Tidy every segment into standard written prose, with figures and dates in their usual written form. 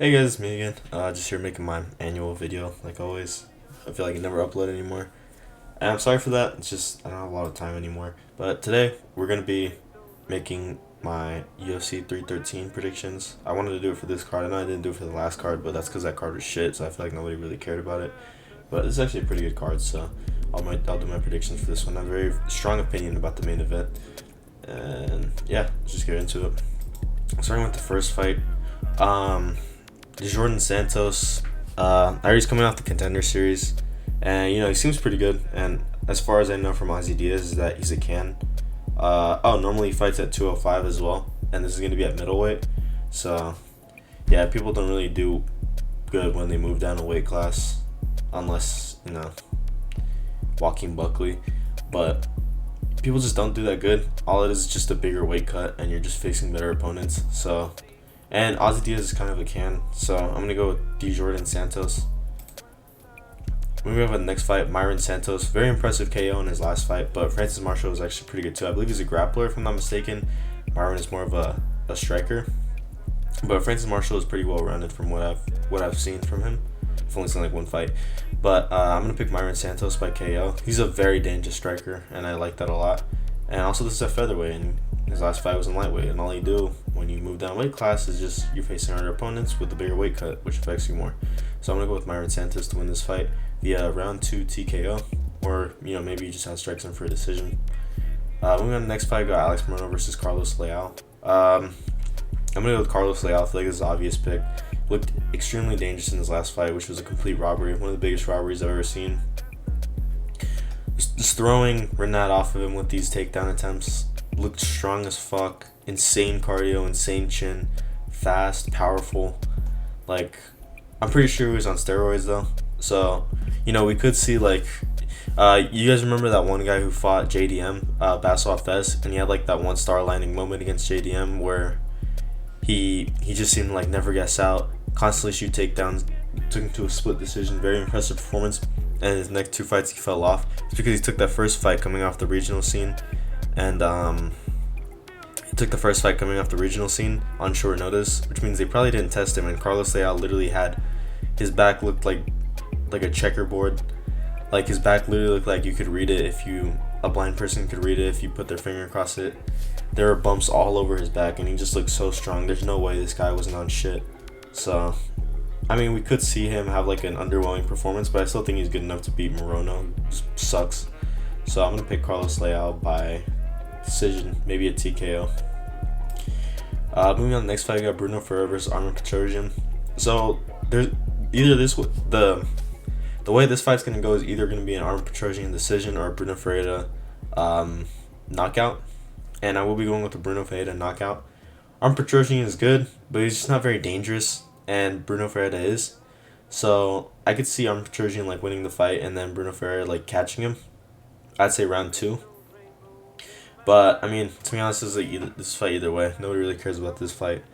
Hey guys, it's me again. Just here making my annual video, like always. I feel like I never upload anymore. And I'm sorry for that, it's just, I don't have a lot of time anymore. But today, we're going to be making my UFC 313 predictions. I wanted to do it for this card. I know I didn't do it for the last card, but that's because that card was shit, so I feel like nobody really cared about it. But this is actually a pretty good card, so I'll do my predictions for this one. I have a very strong opinion about the main event. And yeah, let's just get into it. Starting with the first fight. Jordan Santos, I heard he's coming off the Contender Series, and he seems pretty good. And as far as I know from Ozzy Diaz, is that he's a can. Normally he fights at 205 as well, and this is gonna be at middleweight. So yeah, people don't really do good when they move down a weight class, unless Joaquin Buckley, but people just don't do that good. All it is just a bigger weight cut, and you're just facing better opponents. So. And Ozzy Diaz is kind of a can, so I'm going to go with Jordan Santos. Moving on to the next fight, Myron Santos. Very impressive KO in his last fight, but Francis Marshall was actually pretty good too. I believe he's a grappler, if I'm not mistaken. Myron is more of a striker. But Francis Marshall is pretty well-rounded from what I've seen from him. I've only seen like one fight. But I'm going to pick Myron Santos by KO. He's a very dangerous striker, and I like that a lot. And also this is a featherweight, and his last fight was in lightweight, and all you do when you move down weight class is just you're facing harder opponents with a bigger weight cut, which affects you more. So I'm going to go with Myron Santos to win this fight via round 2 TKO, or maybe you just have strikes him for a decision. Moving on to the next fight, I got Alex Morono versus Carlos Leal. I'm going to go with Carlos Leal. I feel like this is an obvious pick. Looked extremely dangerous in his last fight, which was a complete robbery, one of the biggest robberies I've ever seen. Just throwing Renat off of him with these takedown attempts. Looked strong as fuck. Insane cardio, insane chin. Fast, powerful. Like, I'm pretty sure he was on steroids though. So, we could see like, you guys remember that one guy who fought JDM, Basol Fez, and he had like that one star landing moment against JDM where he just seemed to like never guess out, constantly shoot takedowns, took him to a split decision. Very impressive performance. And his next 2 fights he fell off. It's because he took that first fight coming off the regional scene, and he took the first fight coming off the regional scene on short notice, which means they probably didn't test him. And Carlos Leal literally had his back looked like a checkerboard. Like his back literally looked like you could read it a blind person could read it if you put their finger across it. There were bumps all over his back, and he just looked so strong. There's no way this guy wasn't on shit. So, I mean, we could see him have like an underwhelming performance, but I still think he's good enough to beat Morono. Just sucks. So I'm gonna pick Carlos Leal by decision, maybe a TKO. Moving on to the next fight, we got Bruno Ferreira versus Armin Petrosian. So there's either the way this fight's gonna go is either gonna be an Armin Petrosian decision or a Bruno Ferreira knockout, and I will be going with the Bruno Ferreira knockout. Armin Petrosian is good, but he's just not very dangerous, and Bruno Ferreira is. So I could see Armin Petrosian like winning the fight and then Bruno Ferreira like catching him. I'd say round 2. But I mean, to be honest, this fight either way. Nobody really cares about this fight.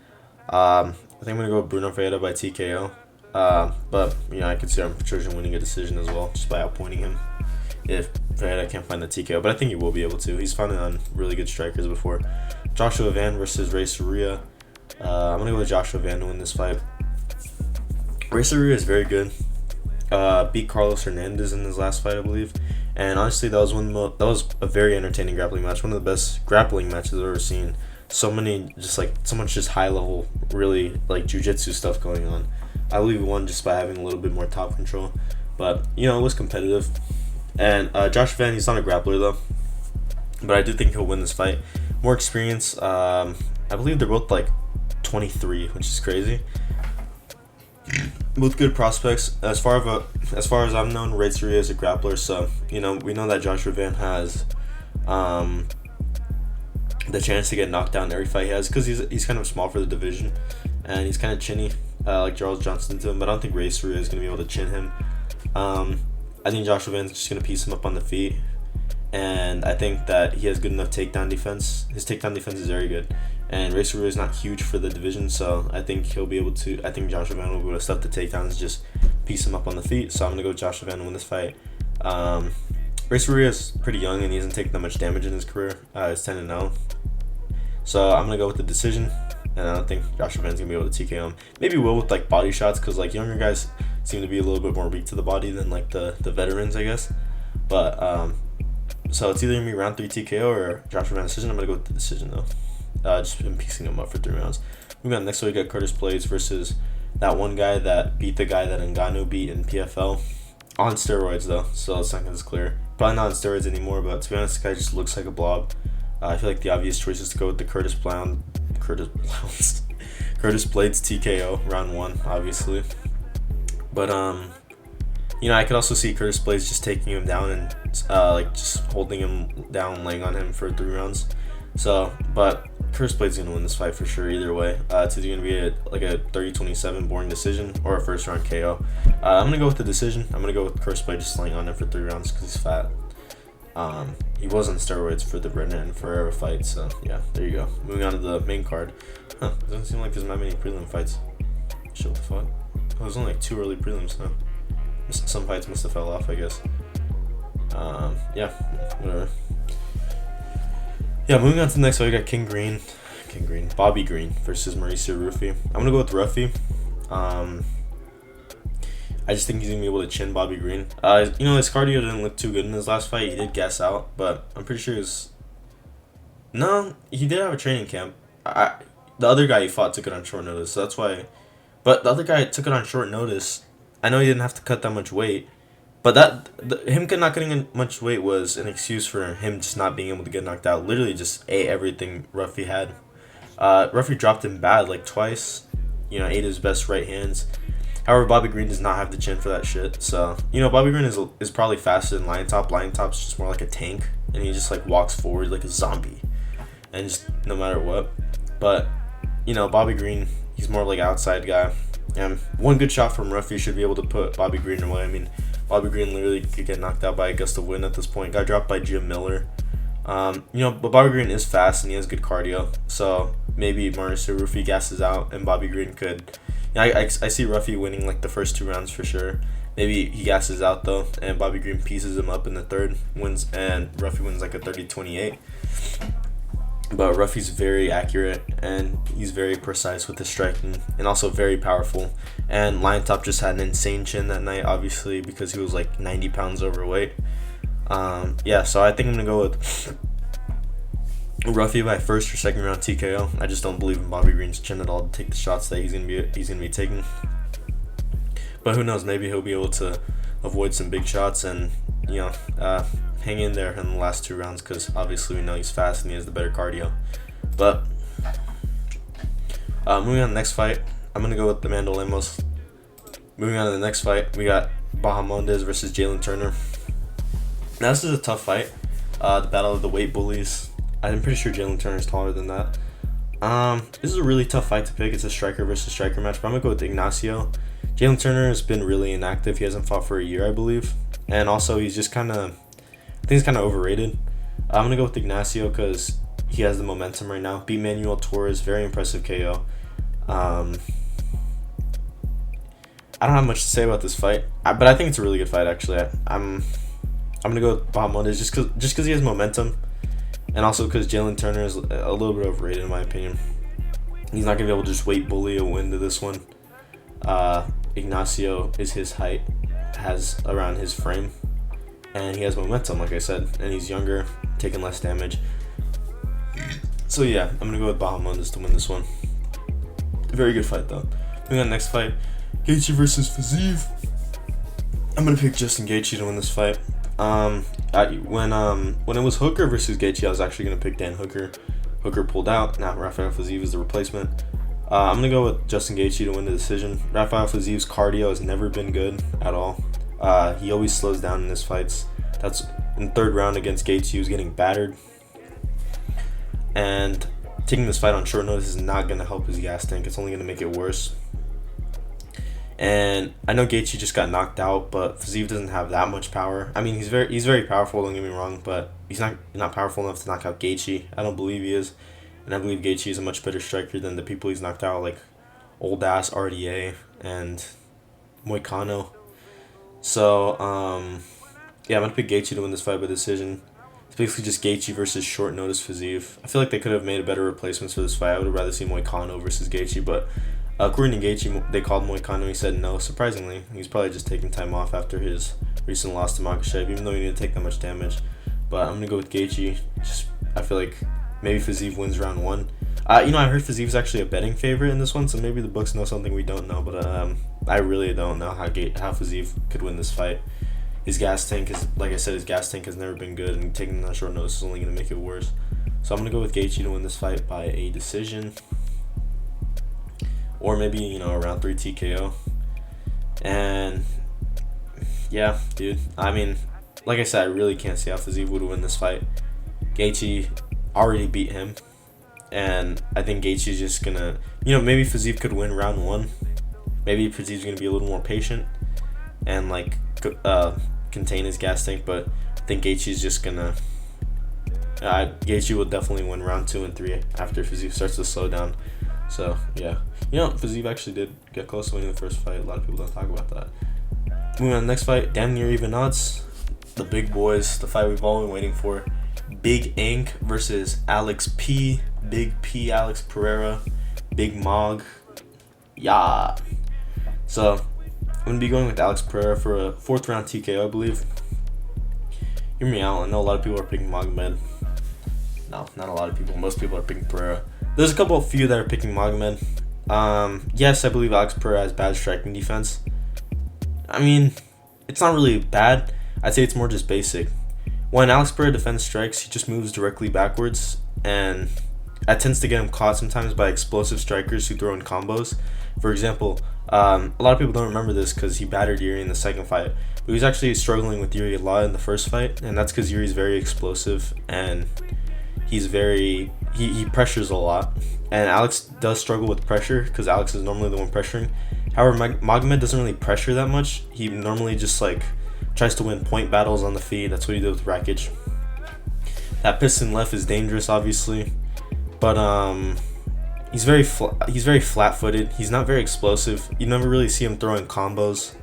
I think I'm gonna go with Bruno Ferreira by TKO. But I could see Armin Petrosian winning a decision as well, just by outpointing him. If Ferreira can't find the TKO, but I think he will be able to. He's found it on really good strikers before. Joshua Van versus Ray Soria. I'm gonna go with Joshua Van to win this fight. Ray Soria is very good. Beat Carlos Hernandez in his last fight, I believe. And honestly, that was a very entertaining grappling match. One of the best grappling matches I've ever seen. So much high level, really like jiu-jitsu stuff going on. I believe he won just by having a little bit more top control. But it was competitive. And Josh Van, he's not a grappler though, but I do think he'll win this fight. More experience. I believe they're both like 23, which is crazy. Both good prospects. As far as I'm known, Ray Soria is a grappler, so we know that Joshua Van has the chance to get knocked down in every fight he has, because he's kind of small for the division, and he's kind of chinny, like Charles Johnson to him. But I don't think Ray Soria is gonna be able to chin him. I think Joshua Van's just gonna piece him up on the feet, and I think that he has good enough takedown defense. His takedown defense is very good. And Ray Soria is not huge for the division, so I think he'll be able to. I think Joshua Van will be able to stuff the takedowns, just piece him up on the feet. So I'm gonna go with Joshua Van to win this fight. Ray Soria is pretty young and he hasn't taken that much damage in his career. He's 10-0. So I'm gonna go with the decision. and I don't think Joshua Van's gonna be able to TKO him. Maybe will with like body shots, because like younger guys seem to be a little bit more weak to the body than like the veterans, I guess. But so it's either gonna be round 3 TKO or Joshua Van decision. I'm gonna go with the decision though. Just been piecing him up for 3 rounds. We got next week, we got Curtis Blades versus that one guy that beat the guy that Ngannou beat in PFL. On steroids though, so it's not as clear. Probably not on steroids anymore, but to be honest, the guy just looks like a blob. I feel like the obvious choice is to go with the Curtis Blades TKO round 1, obviously. But I could also see Curtis Blades just taking him down and like just holding him down, laying on him for 3 rounds. So, but Curtis Blades is gonna win this fight for sure either way. It's either gonna be a 30-27 boring decision or a first round KO. I'm gonna go with the decision. I'm gonna go with Curtis Blades just laying on him for 3 rounds because he's fat. He was on steroids for the Brennan and Pereira fight, so yeah, there you go. Moving on to the main card. Doesn't seem like there's that many prelim fights. Shit, what the fuck? Oh, there's only like 2 early prelims, huh? Some fights must have fell off, I guess. Yeah, whatever. Yeah, moving on to the next fight, we got Bobby Green versus Mauricio Rufy. I'm gonna go with Rufy. I just think he's gonna be able to chin Bobby Green. His cardio didn't look too good in his last fight. He did gas out, but I'm pretty sure he did have a training camp. The other guy he fought took it on short notice, so that's why. But the other guy took it on short notice. I know he didn't have to cut that much weight, but him not cutting much weight was an excuse for him just not being able to get knocked out. Literally just ate everything Rufy had. Rufy dropped him bad like twice. Ate his best right hands. However, Bobby Green does not have the chin for that shit. So, Bobby Green is probably faster than Lion Top. Lion Top's just more like a tank, and he just like walks forward like a zombie, and just no matter what. But, Bobby Green, he's more like an outside guy. And one good shot from Rufy should be able to put Bobby Green away. I mean, Bobby Green literally could get knocked out by a gust of wind at this point. Got dropped by Jim Miller. But Bobby Green is fast and he has good cardio. So maybe Mauricio Rufy gasses out and Bobby Green could. I see Rufy winning like the first 2 rounds for sure. Maybe he gasses out though, and Bobby Green pieces him up in the third, wins, and Rufy wins like a 30-28. But Rufy's very accurate and he's very precise with his striking and also very powerful. And Lion Top just had an insane chin that night, obviously, because he was like 90 pounds overweight. So I think I'm gonna go with Rufy by first or second round TKO. I just don't believe in Bobby Green's chin at all to take the shots that he's gonna be taking. But who knows? Maybe he'll be able to avoid some big shots and hang in there in the last 2 rounds because obviously we know he's fast and he has the better cardio. But moving on to the next fight, I'm gonna go with Amanda Lemos. Moving on to the next fight, we got Bahamondes versus Jalen Turner. Now this is a tough fight. The battle of the weight bullies. I'm pretty sure Jalen Turner is taller than that. This is a really tough fight to pick. It's a striker versus striker match, but I'm gonna go with Ignacio. Jalen Turner has been really inactive. He hasn't fought for a year, I believe, and also he's just I think he's kind of overrated. I'm gonna go with Ignacio because he has the momentum right now. Beat Manuel Torres, very impressive KO. I don't have much to say about this fight, but I think it's a really good fight actually. I'm gonna go with Bahamondes just because he has momentum. And also because Jalen Turner is a little bit overrated in my opinion. He's not going to be able to just weight bully a win to this one. Ignacio is his height, has around his frame, and he has momentum, like I said. And he's younger, taking less damage. So yeah, I'm going to go with Bahamondes to win this one. Very good fight though. Moving on to the next fight, Gaethje versus Fiziev. I'm going to pick Justin Gaethje to win this fight. When it was Hooker versus Gaethje, I was actually gonna pick Dan Hooker. Hooker pulled out. Now Rafael Fiziev is the replacement. I'm gonna go with Justin Gaethje to win the decision. Rafael Fiziev's cardio has never been good at all. He always slows down in his fights. That's in third round against Gaethje. He was getting battered, and taking this fight on short notice is not gonna help his gas tank. It's only gonna make it worse. And I know Gaethje just got knocked out, but Fiziev doesn't have that much power. I mean, he's very powerful, don't get me wrong, but he's not powerful enough to knock out Gaethje. I don't believe he is. And I believe Gaethje is a much better striker than the people he's knocked out, like old ass RDA and Moicano. So, yeah, I'm going to pick Gaethje to win this fight by decision. basically just Gaethje versus short notice Fiziev. I feel like they could have made better replacements for this fight. I would have rather seen Moicano versus Gaethje, but according to Gaethje, they called Moicano. He said no. Surprisingly, he's probably just taking time off after his recent loss to Makhachev, even though he didn't take that much damage. But I'm gonna go with Gaethje. I feel like maybe Fiziev wins round 1. I heard Fiziev's actually a betting favorite in this one, so maybe the books know something we don't know. But I really don't know how Fiziev could win this fight. His gas tank is, like I said, his gas tank has never been good, and taking that short notice is only gonna make it worse. So I'm gonna go with Gaethje to win this fight by a decision, or maybe a round 3 TKO. And yeah, dude. I mean, like I said, I really can't see how Fiziev would win this fight. Gaethje already beat him, and I think Gaethje's just gonna, maybe Fiziev could win round 1. Maybe Fiziev's gonna be a little more patient and contain his gas tank, but I think Gaethje's just gonna. Gaethje will definitely win round 2 and 3 after Fiziev starts to slow down. So yeah, Fiziev actually did get close to winning the first fight. A lot of people don't talk about that. Moving on to the next fight, damn near even odds. The big boys, the fight we've all been waiting for. Big Ank versus Alex P. Big P, Alex Pereira. Big Mog. Yeah. So, I'm going to be going with Alex Pereira for a 4th round TKO, I believe. Hear me out. I know a lot of people are picking Magomed. No, not a lot of people. Most people are picking Pereira. There's a few that are picking Magomed. Yes, I believe Alex Pereira has bad striking defense. I mean, it's not really bad. I'd say it's more just basic. When Alex Pereira defends strikes, he just moves directly backwards, and that tends to get him caught sometimes by explosive strikers who throw in combos. For example, a lot of people don't remember this because he battered Yuri in the second fight, but he was actually struggling with Yuri a lot in the first fight, and that's because Yuri's very explosive and he pressures a lot. And Alex does struggle with pressure because Alex is normally the one pressuring. However, Magomed doesn't really pressure that much. He normally just tries to win point battles on the feet. That's what he did with Rakic. That piston left is dangerous, obviously, but he's very flat-footed. He's not very explosive. You never really see him throwing combos.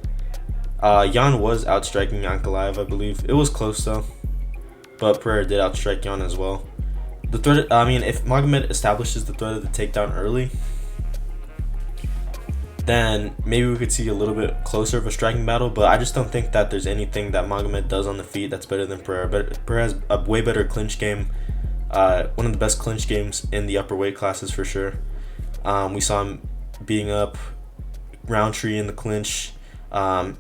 Jan was outstriking Ankalaev, I believe. It was close though, but Pereira did outstrike Jan as well. If Magomed establishes the threat of the takedown early, then maybe we could see a little bit closer of a striking battle, but I just don't think that there's anything that Magomed does on the feet that's better than Pereira. But Pereira has a way better clinch game, one of the best clinch games in the upper weight classes for sure. We saw him beating up Roundtree in the clinch.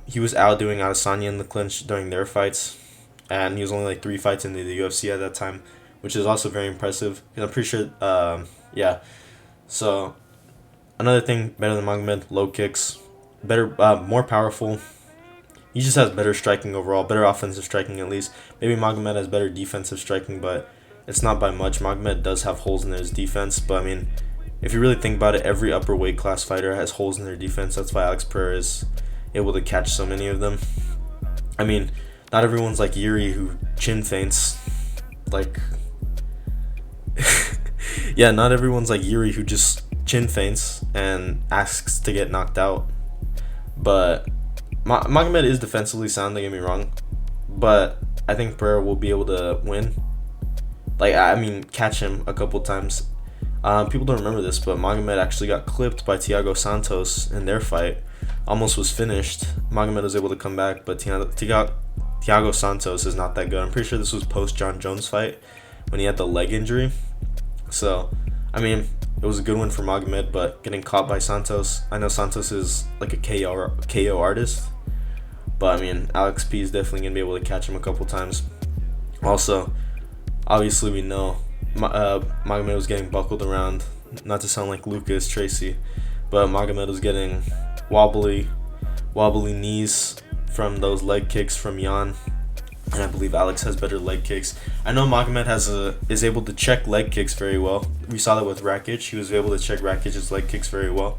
He was outdoing Adesanya in the clinch during their fights, and he was only 3 fights into the UFC at that time, which is also very impressive. I'm pretty sure, yeah. So another thing better than Magomed, low kicks, better, more powerful. He just has better striking overall, better offensive striking at least. Maybe Magomed has better defensive striking, but it's not by much. Magomed does have holes in his defense, but I mean, if you really think about it, every upper weight class fighter has holes in their defense. That's why Alex Pereira is able to catch so many of them. I mean, not everyone's like Yuri who chin feints. Yeah, not everyone's like Yuri who just chin feints and asks to get knocked out. But Magomed is defensively sound, don't get me wrong, but I think Pereira will be able to win. Catch him a couple times. People don't remember this, but Magomed actually got clipped by Thiago Santos in their fight. Almost was finished. Magomed was able to come back, but Thiago Santos is not that good. I'm pretty sure this was post John Jones fight when he had the leg injury. So, I mean, it was a good one for Magomed, but getting caught by Santos, I know Santos is like a KO artist, but I mean, Alex P is definitely going to be able to catch him a couple times. Also, obviously we know Magomed was getting buckled around, not to sound like Lucas Tracy, but Magomed was getting wobbly knees from those leg kicks from Jan, and I believe Alex has better leg kicks. I know Magomed is able to check leg kicks very well. We saw that with Rakic. He was able to check Rakic's leg kicks very well.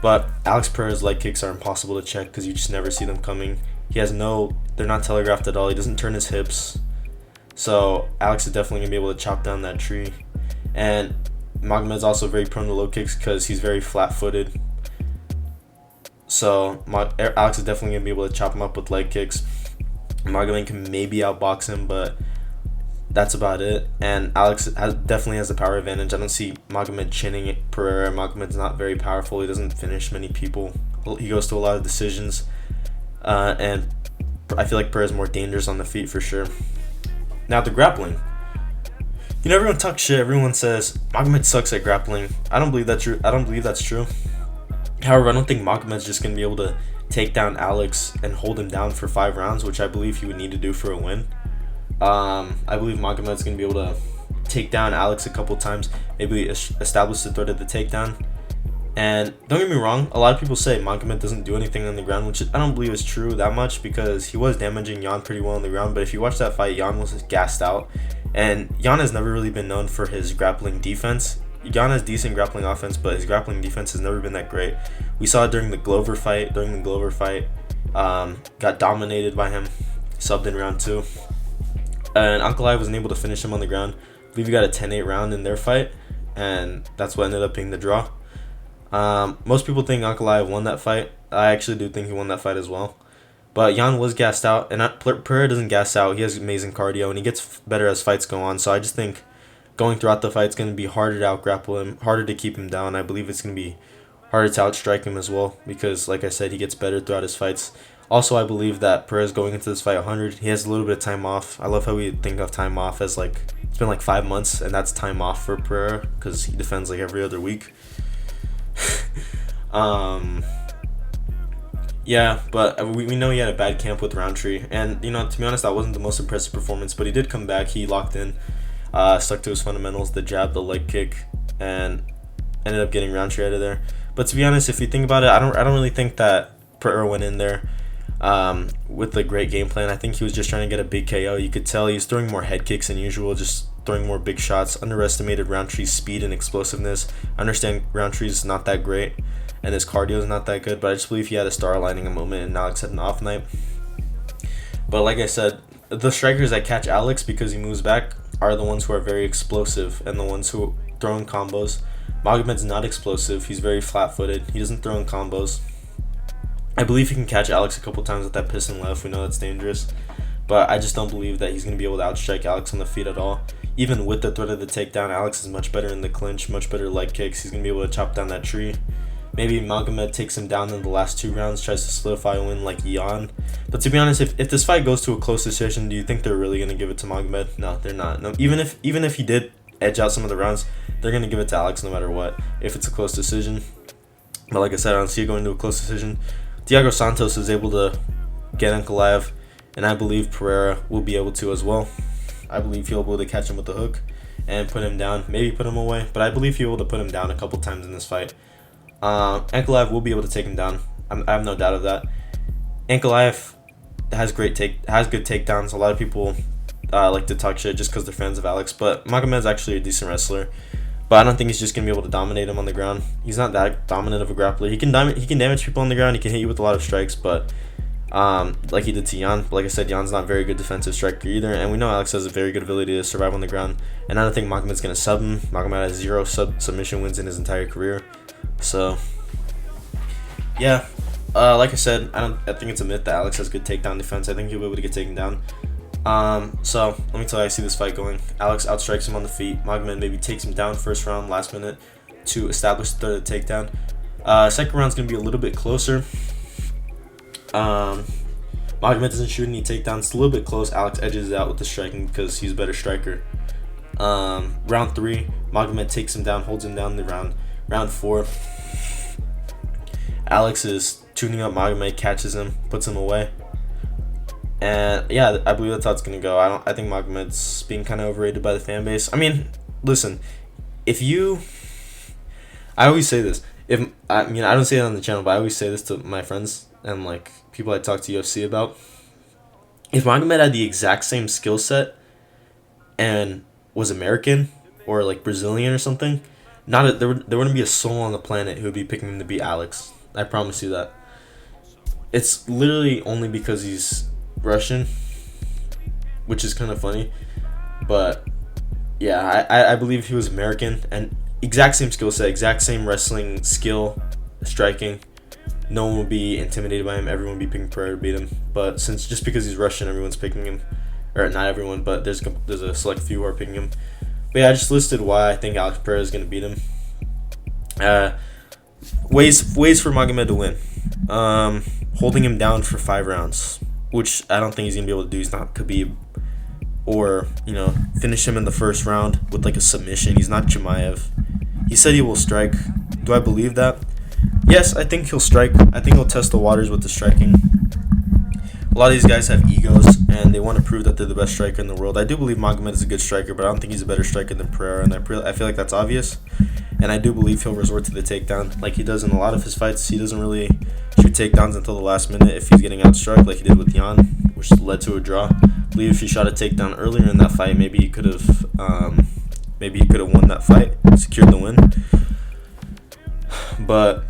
But Alex Pereira's leg kicks are impossible to check because you just never see them coming. They're not telegraphed at all. He doesn't turn his hips. So Alex is definitely going to be able to chop down that tree. And Magomed's also very prone to low kicks because he's very flat-footed. So Alex is definitely going to be able to chop him up with leg kicks. Magomed can maybe outbox him, but That's about it. And Alex definitely has the power advantage. I don't see Magomed chinning Pereira. Magomed's not very powerful. He doesn't finish many people. He goes to a lot of decisions. And I feel like Pereira's more dangerous on the feet for sure. Now, the grappling. You know, everyone talks shit. Everyone says Magomed sucks at grappling. I don't believe that's true. However, I don't think Magomed's just going to be able to take down Alex and hold him down for 5 rounds, which I believe he would need to do for a win. I believe Magomed's going to be able to take down Alex a couple times, maybe establish the threat of the takedown. And don't get me wrong, a lot of people say Magomed doesn't do anything on the ground, which I don't believe is true that much because he was damaging Jan pretty well on the ground. But if you watch that fight, Jan was gassed out. And Jan has never really been known for his grappling defense. Jan has decent grappling offense, but his grappling defense has never been that great. We saw it during the Glover fight. Got dominated by him, subbed in round 2. And Ankalaev wasn't able to finish him on the ground. I believe he got a 10-8 round in their fight, and that's what ended up being the draw. Most people think Ankalaev won that fight. I actually do think he won that fight as well. But Jan was gassed out, and Pereira doesn't gas out. He has amazing cardio, and he gets better as fights go on. So I just think going throughout the fight, it's going to be harder to out-grapple him, harder to keep him down. I believe it's going to be harder to outstrike him as well because, like I said, he gets better throughout his fights. Also, I believe that Pereira's going into this fight 100. He has a little bit of time off. I love how we think of time off as like it's been like 5 months, and that's time off for Pereira because he defends like every other week. Yeah, but we know he had a bad camp with Roundtree, and you know, to be honest, that wasn't the most impressive performance. But he did come back. He locked in, stuck to his fundamentals, the jab, the leg kick, and ended up getting Roundtree out of there. But to be honest, if you think about it, I don't really think that Pereira went in there with a great game plan. I think he was just trying to get a big KO. You could tell he was throwing more head kicks than usual, just throwing more big shots. Underestimated Roundtree's speed and explosiveness. I understand Roundtree's not that great and his cardio is not that good, but I just believe he had a star aligning a moment and Alex had an off night. But like I said, the strikers that catch Alex because he moves back are the ones who are very explosive and the ones who throw in combos. Magomed's not explosive. He's very flat-footed. He doesn't throw in combos. I believe he can catch Alex a couple times with that piston left. We know that's dangerous. But I just don't believe that he's going to be able to outstrike Alex on the feet at all. Even with the threat of the takedown, Alex is much better in the clinch, much better leg kicks. He's going to be able to chop down that tree. Maybe Magomed takes him down in the last 2 rounds, tries to solidify a win like Jan. But to be honest, if this fight goes to a close decision, do you think they're really going to give it to Magomed? No, they're not. No, even if he did edge out some of the rounds, they're going to give it to Alex no matter what, if it's a close decision. But like I said, I don't see it going to a close decision. Thiago Santos is able to get Ankalaev, and I believe Pereira will be able to as well. I believe he'll be able to catch him with the hook and put him down, maybe put him away, but I believe he'll be able to put him down a couple times in this fight. Ankalaev will be able to take him down. I have no doubt of that. Ankalaev has good takedowns. A lot of people like to talk shit just because they're fans of Alex, but Magomed's actually a decent wrestler. But I don't think he's just gonna be able to dominate him on the ground. He's not that dominant of a grappler. He can damage people on the ground. He can hit you with a lot of strikes, but like he did to Jan. Like I said, Jan's not a very good defensive striker either, and we know Alex has a very good ability to survive on the ground. And I don't think Magomed's gonna sub him. Magomed has 0 submission wins in his entire career. So yeah, like I said, I think it's a myth that Alex has good takedown defense. I think he'll be able to get taken down. So let me tell you, I see this fight going. Alex outstrikes him on the feet. Magomed maybe takes him down first round, last minute, to establish the third takedown. Second round's gonna be a little bit closer. Magomed doesn't shoot any takedowns. It's a little bit close. Alex edges it out with the striking because he's a better striker. Round 3, Magomed takes him down, holds him down in the round. Round 4, Alex is tuning up Magomed, catches him, puts him away. And yeah, I believe that's how it's gonna go. I think Magomed's being kind of overrated by the fan base. I mean, listen, I always say this. I don't say it on the channel, but I always say this to my friends and like people I talk to UFC about. If Magomed had the exact same skill set and was American or like Brazilian or something, there wouldn't be a soul on the planet who would be picking him to beat Alex. I promise you that. It's literally only because he's Russian, which is kind of funny, but yeah, I believe if he was American and exact same skill set, exact same wrestling skill, striking, no one would be intimidated by him. Everyone would be picking Pereira to beat him. But just because he's Russian, everyone's picking him. or not everyone, but there's a select few who are picking him. But yeah, I just listed why I think Alex Pereira is going to beat him. Ways for Magomed to win. Holding him down for 5 rounds, which I don't think he's going to be able to do. He's not Khabib. Or, finish him in the first round with like a submission. He's not Chimaev. He said he will strike. Do I believe that? Yes, I think he'll strike. I think he'll test the waters with the striking. A lot of these guys have egos, and they want to prove that they're the best striker in the world. I do believe Magomed is a good striker, but I don't think he's a better striker than Pereira, and I feel like that's obvious. And I do believe he'll resort to the takedown like he does in a lot of his fights. He doesn't really shoot takedowns until the last minute if he's getting outstruck, like he did with Jan, which led to a draw. I believe if he shot a takedown earlier in that fight, maybe he could have won that fight, secured the win. But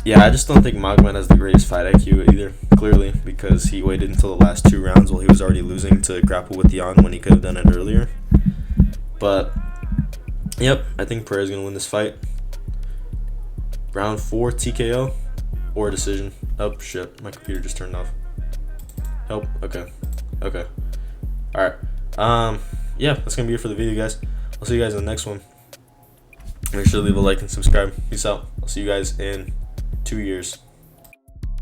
yeah, I just don't think Magomed has the greatest fight IQ either, clearly, because he waited until the last 2 rounds while he was already losing to grapple with Jan when he could have done it earlier. But yep, I think Pereira's going to win this fight. Round 4 TKO or decision. Oh shit, my computer just turned off. Oh, okay. Alright. Yeah, that's going to be it for the video, guys. I'll see you guys in the next one. Make sure to leave a like and subscribe. Peace out. I'll see you guys in 2 years.